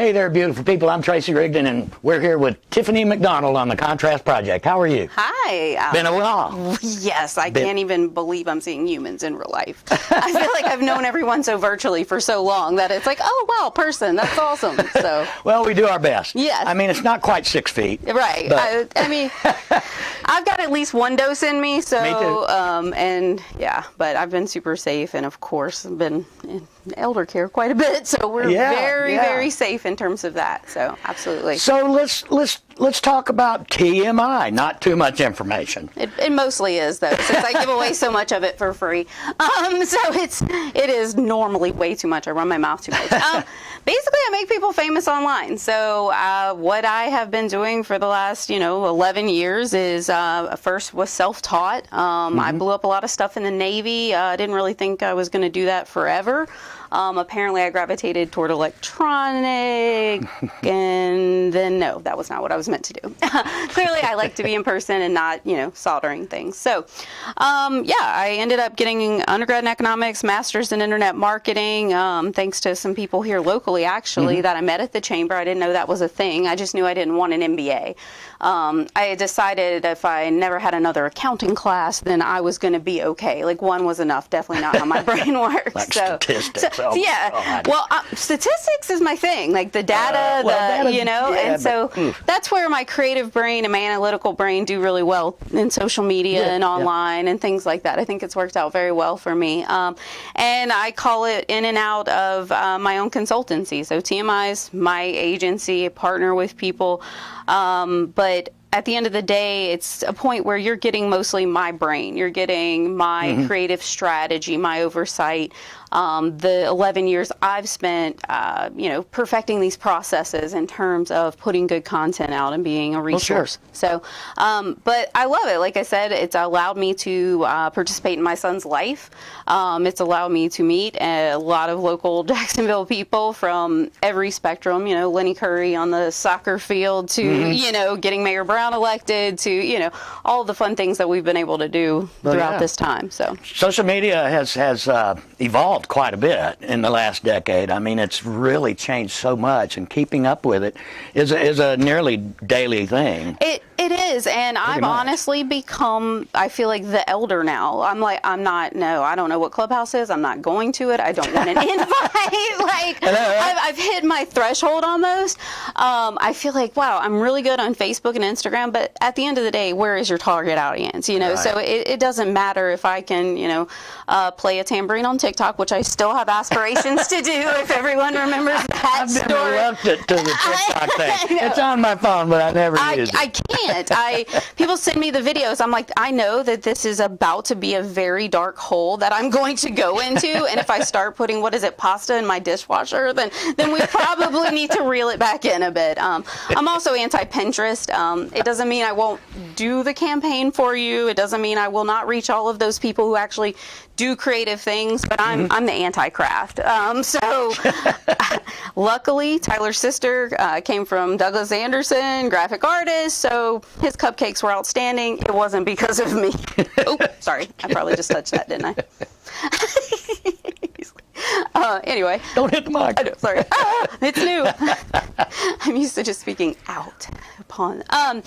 Hey there, beautiful people. I'm Tracy Rigdon, and we're here with Tiffany Mcdonald on the Contrast Project. How are you? Hi. Been a while. Yes, I can't even believe I'm seeing humans in real life. I feel like I've known everyone so virtually for so long that it's like, oh, wow, person. That's awesome. So. Well, we do our best. Yes. I mean, it's not quite 6 feet. Right. I mean, I've got at least one dose in me. So, me too. And yeah, but I've been super safe, and of course, I've been in elder care quite a bit. So we're very safe in terms of that. So absolutely. So let's talk about TMI. Not too much information. It mostly is, though, since I give away so much of it for free. So it is normally way too much. I run my mouth too much. Basically, I make people famous online. So what I have been doing for the last 11 years is first was self-taught. I blew up a lot of stuff in the Navy. I didn't really think I was going to do that forever. Apparently, I gravitated toward electronic, and then no, that was not what I was meant to do. Clearly, I like to be in person and not, soldering things. So, I ended up getting undergrad in economics, master's in internet marketing, thanks to some people here locally, actually, that I met at the chamber. I didn't know that was a thing. I just knew I didn't want an MBA. I decided if I never had another accounting class, then I was going to be okay. Like one was enough. Definitely not how my brain works. Like statistics. Well, statistics is my thing. Like the data, that's where my creative brain and my analytical brain do really well in social media and online and things like that. I think it's worked out very well for me. And I call it in and out of my own consultancy. So TMI is my agency, I partner with people. But at the end of the day, it's a point where you're getting mostly my brain. You're getting my creative strategy, my oversight. The 11 years I've spent, perfecting these processes in terms of putting good content out and being a resource. So, but I love it. Like I said, it's allowed me to participate in my son's life. It's allowed me to meet a lot of local Jacksonville people from every spectrum, Lenny Curry on the soccer field to, getting Mayor Brown elected to, all the fun things that we've been able to do throughout this time. So social media has evolved quite a bit in the last decade. I mean, it's really changed so much, and keeping up with it is a nearly daily thing. It is, and I've honestly become, I feel like the elder now. I don't know what Clubhouse is. I'm not going to it. I don't want an invite. I've hit my threshold almost. I feel like, wow, I'm really good on Facebook and Instagram, but at the end of the day, where is your target audience? So it doesn't matter if I can, play a tambourine on TikTok, which I still have aspirations to do, if everyone remembers that I've story. never loved it to the TikTok thing. It's on my phone, but I never use it. I can't. People send me the videos. I'm like, I know that this is about to be a very dark hole that I'm going to go into, and if I start putting, pasta in my dishwasher, then we probably need to reel it back in a bit. I'm also anti-Pinterest. It doesn't mean I won't do the campaign for you. It doesn't mean I will not reach all of those people who actually do creative things, but I'm the anti-craft. So luckily, Tyler's sister came from Douglas Anderson, graphic artist, so his cupcakes were outstanding. It wasn't because of me. Oh, sorry. I probably just touched that, didn't I? Anyway. Don't hit the mic. I know, sorry. It's new. I'm used to just speaking out upon. I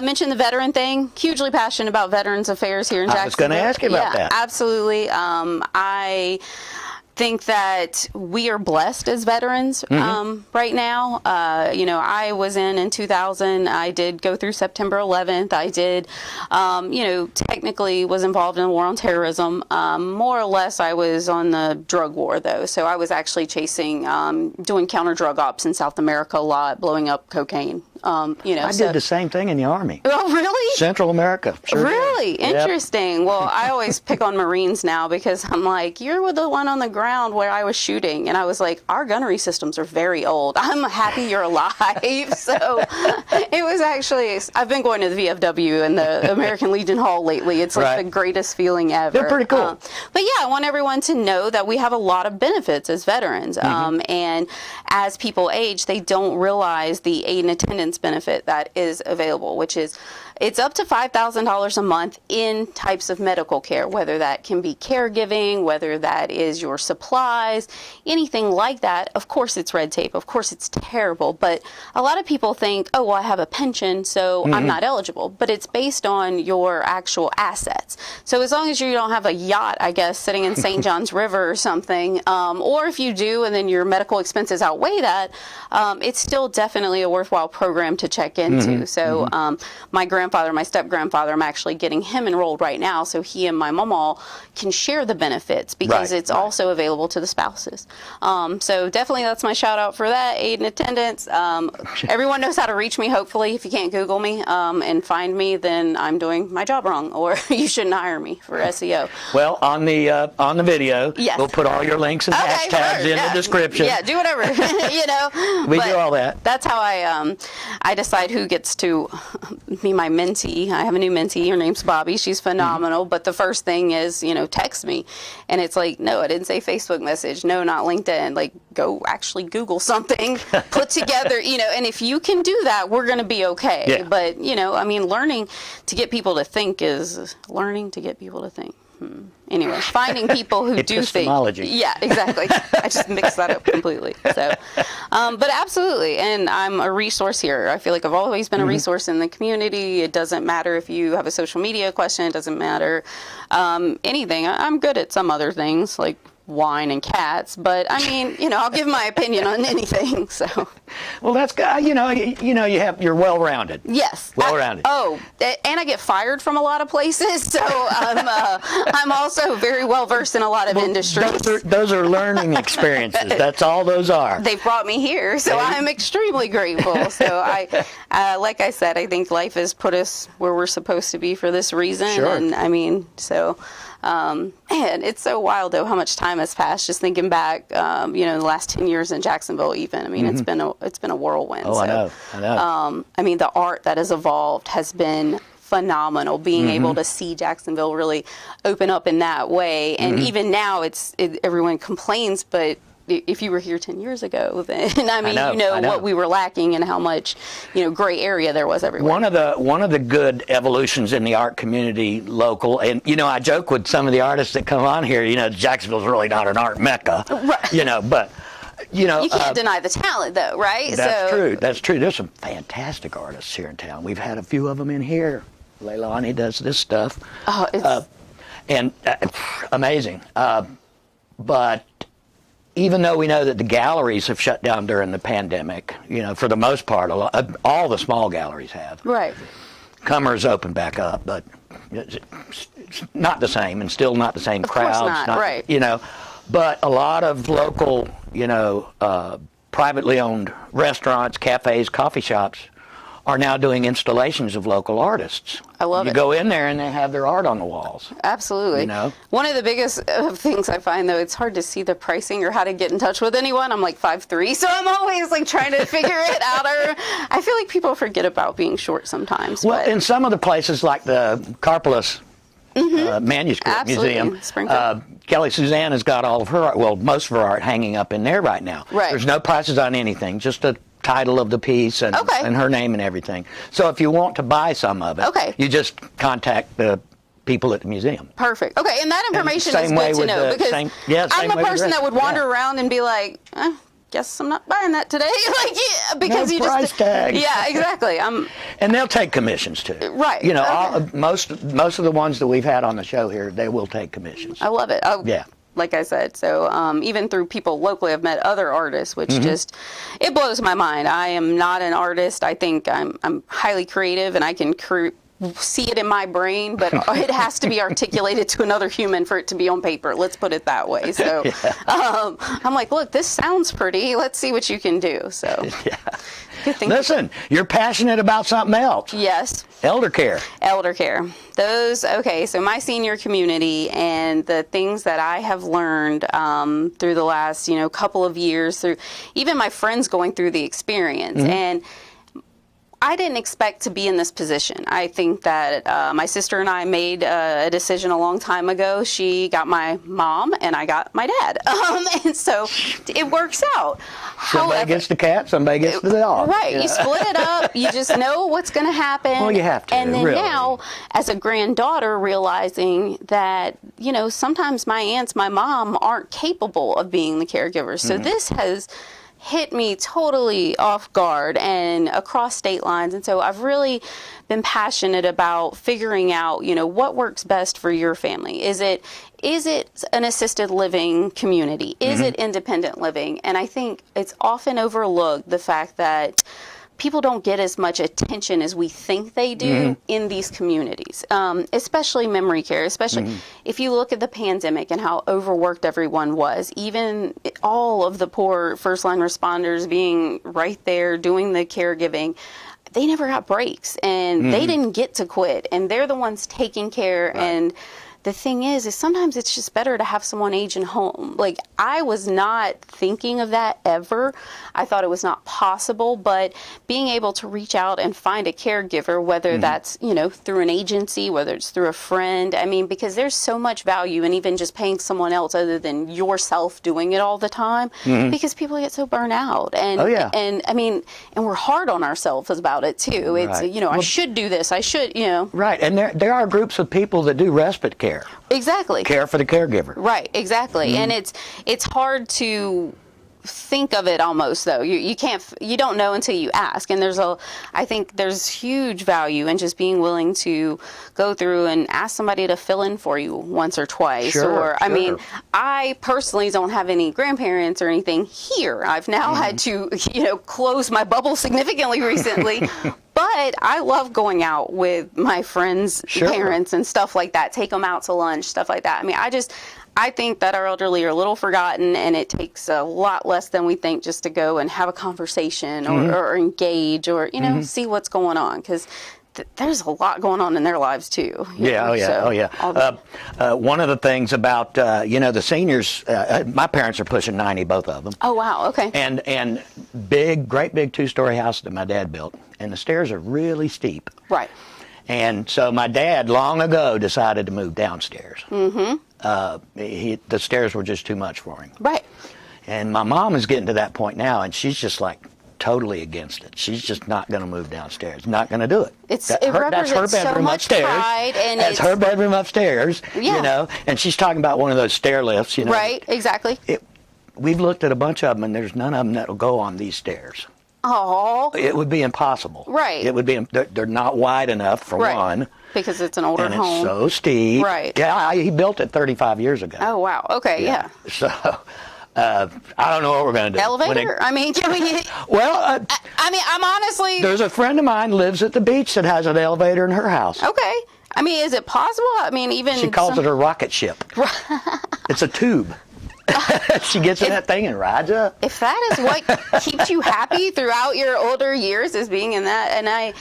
mentioned the veteran thing. Hugely passionate about Veterans Affairs here in Jacksonville. I was going to ask you about that. Absolutely. I think that we are blessed as veterans right now. I was in 2000. I did go through September 11th. I did, technically was involved in the war on terrorism. More or less, I was on the drug war, though. So I was actually chasing, doing counter drug ops in South America a lot, blowing up cocaine. I did the same thing in the Army. Oh, really? Central America. Sure really? Did. Interesting. Yep. Well, I always pick on Marines now because I'm like, you're the one on the ground where I was shooting. And I was like, our gunnery systems are very old. I'm happy you're alive. So it was actually, I've been going to the VFW and the American Legion Hall lately. It's like the greatest feeling ever. They're pretty cool. But yeah, I want everyone to know that we have a lot of benefits as veterans. And as people age, they don't realize the aid and attendance attendance benefit that is available, which is it's up to $5,000 a month in types of medical care, whether that can be caregiving, whether that is your supplies, anything like that. Of course, it's red tape. Of course, it's terrible. But a lot of people think, oh, well, I have a pension, so I'm not eligible. But it's based on your actual assets. So as long as you don't have a yacht, I guess, sitting in St. John's River or something, or if you do and then your medical expenses outweigh that, it's still definitely a worthwhile program to check into. So my step-grandfather, I'm actually getting him enrolled right now so he and my mom can share the benefits because it's also available to the spouses. So definitely that's my shout out for that, aid and attendance. Everyone knows how to reach me, hopefully. If you can't Google me and find me, then I'm doing my job wrong, or you shouldn't hire me for SEO. Well, on the video, we'll put all your links and hashtags in the description. Yeah, do whatever. We do all that. That's how I decide who gets to be my mentee. I have a new mentee. Her name's Bobby. She's phenomenal. But the first thing is, text me. And it's like, no, I didn't say Facebook message. No, not LinkedIn. Like, go actually Google something, put together, and if you can do that, we're going to be okay. Yeah. But, learning to get people to think is learning to get people to think. Anyway, finding people who do think. Yeah, exactly. I just mixed that up completely. So, but absolutely. And I'm a resource here. I feel like I've always been a resource in the community. It doesn't matter if you have a social media question. It doesn't matter anything. I'm good at some other things like wine and cats, but I'll give my opinion on anything. So, well, that's good. You're well-rounded. Yes, well-rounded. And I get fired from a lot of places, so I'm also very well versed in a lot of industries. Those are learning experiences. That's all those are. They brought me here, so I'm extremely grateful. So like I said, I think life has put us where we're supposed to be for this reason. Sure. And and it's so wild though how much time has passed. Just thinking back, in the last 10 years in Jacksonville, even. it's been a whirlwind. Oh, so, I know. The art that has evolved has been phenomenal. Being able to see Jacksonville really open up in that way, and even now, everyone complains, but if you were here 10 years ago, then I know what we were lacking and how much gray area there was everywhere. One of the good evolutions in the art community local, and I joke with some of the artists that come on here, Jacksonville's really not an art mecca, right. But you can't deny the talent though, right? That's true. There's some fantastic artists here in town. We've had a few of them in here. Leilani does this stuff. Oh, it's amazing. But even though we know that the galleries have shut down during the pandemic, for the most part, all the small galleries have. Right. Commer's opened back up, but it's not the same, and still not the same crowds. Of course not, right. But a lot of local, privately owned restaurants, cafes, coffee shops are now doing installations of local artists. I love it. You go in there and they have their art on the walls. Absolutely. One of the biggest things I find, though, it's hard to see the pricing or how to get in touch with anyone. I'm like 5'3", so I'm always trying to figure it out. Or I feel like people forget about being short sometimes. Well, in some of the places like the Carpulus Manuscript Museum, Kelly Suzanne has got all of her art, well, most of her art hanging up in there right now. Right. There's no prices on anything, just a title of the piece and her name and everything. So if you want to buy some of it, you just contact the people at the museum. Perfect. Okay, and that information is good to know because I'm a person that would wander around and be like, guess I'm not buying that today. Because no price tag. Yeah, exactly. And they'll take commissions too. Right. Most of the ones that we've had on the show here, they will take commissions. I love it. Yeah. Like I said, so even through people locally, I've met other artists, which it blows my mind. I am not an artist. I think I'm highly creative, and I can see it in my brain, but it has to be articulated to another human for it to be on paper. Let's put it that way. So I'm like, look, this sounds pretty. Let's see what you can do. So listen, you're passionate about something else. Yes. Elder care. So my senior community and the things that I have learned through the last, couple of years, through even my friends going through the experience. And I didn't expect to be in this position. I think that my sister and I made a decision a long time ago. She got my mom and I got my dad. And so it works out. Somebody gets the cat, somebody gets the dog. Right. You split it up. You just know what's going to happen. Well, you have to. And then really. now, as a granddaughter, realizing that, sometimes my aunts, my mom, aren't capable of being the caregivers. So this has hit me totally off guard and across state lines. And so I've really been passionate about figuring out, what works best for your family. Is it an assisted living community? Is it independent living? And I think it's often overlooked, the fact that people don't get as much attention as we think they do in these communities, especially memory care, especially if you look at the pandemic and how overworked everyone was, even all of the poor first line responders being right there doing the caregiving. They never got breaks and they didn't get to quit, and they're the ones taking care. Right. And the thing is sometimes it's just better to have someone age in home. Like, I was not thinking of that ever. I thought it was not possible, but being able to reach out and find a caregiver, whether that's, through an agency, whether it's through a friend, because there's so much value in even just paying someone else other than yourself doing it all the time, because people get so burnt out. And, and we're hard on ourselves about it too. It's, Right. I should do this. I should, Right, and there are groups of people that do respite care. Exactly. Care for the caregiver. Right, exactly. And it's hard to think of it almost, though. You don't know until you ask. And I think there's huge value in just being willing to go through and ask somebody to fill in for you once or twice. Sure. I personally don't have any grandparents or anything here. I've now had to, close my bubble significantly recently. But I love going out with my friends' parents and stuff like that, take them out to lunch, stuff like that. I think that our elderly are a little forgotten, and it takes a lot less than we think just to go and have a conversation or engage or, see what's going on, because there's a lot going on in their lives too. One of the things about, the seniors, my parents are pushing 90, both of them. Oh, wow, okay. And great big 2-story house that my dad built, and the stairs are really steep. Right. And so my dad long ago decided to move downstairs. The stairs were just too much for him. Right. And my mom is getting to that point now, and she's just like totally against it. She's just not going to move downstairs. Not going to do it. That's her bedroom so much upstairs. Pride, and that's her bedroom upstairs. Yeah. And she's talking about one of those stair lifts. Right. Exactly. We've looked at a bunch of them, and there's none of them that'll go on these stairs. Oh. It would be impossible. Right. It would be. They're not wide enough for one. Because it's an older and home. It's so steep. Right. Yeah, he built it 35 years ago. Oh, wow. Okay, yeah. So, I don't know what we're going to do. Elevator? Can we... Well... I'm honestly... There's a friend of mine lives at the beach that has an elevator in her house. Okay. Is it possible? Even... She calls it a rocket ship. It's a tube. She gets in that thing and rides up. If that is what keeps you happy throughout your older years, is being in that, and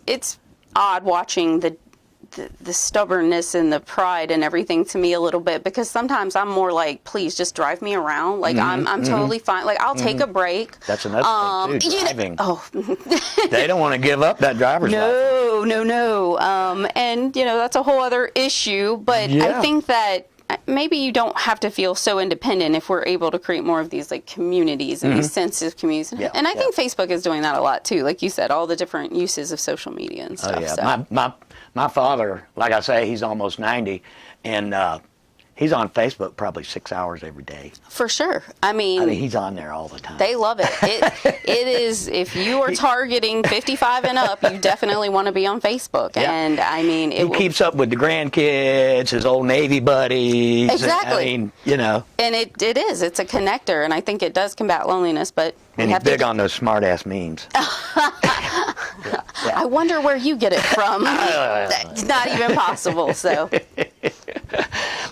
it's odd watching the stubbornness and the pride and everything to me a little bit, because sometimes I'm more like, please just drive me around. Like, I'm totally fine. Like, I'll take a break. That's another thing too, driving. They don't want to give up that driver's license. No. And that's a whole other issue, but I think that maybe you don't have to feel so independent if we're able to create more of these like communities and these sensitive communities. Yeah, and I think Facebook is doing that a lot too. Like you said, all the different uses of social media and stuff. Oh, yeah. So. My father, like I say, he's almost 90, and he's on Facebook probably 6 hours every day. For sure. He's on there all the time. They love it. It is, if you are targeting 55 and up, you definitely want to be on Facebook. Yeah. And he keeps up with the grandkids, his old Navy buddies. Exactly. And it is. It's a connector, and I think it does combat loneliness, but... And he's big on those smart-ass memes. I wonder where you get it from. It's not even possible, so...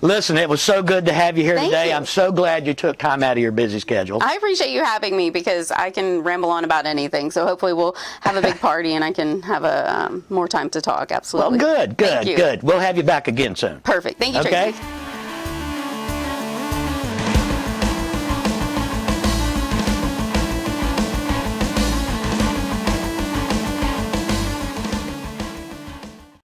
Listen, it was so good to have you here Thank today. you. I'm so glad you took time out of your busy schedule. I appreciate you having me, because I can ramble on about anything. So hopefully we'll have a big party and I can have more time to talk. Absolutely. Well, good. We'll have you back again soon. Perfect. Thank you, Okay? Tracy.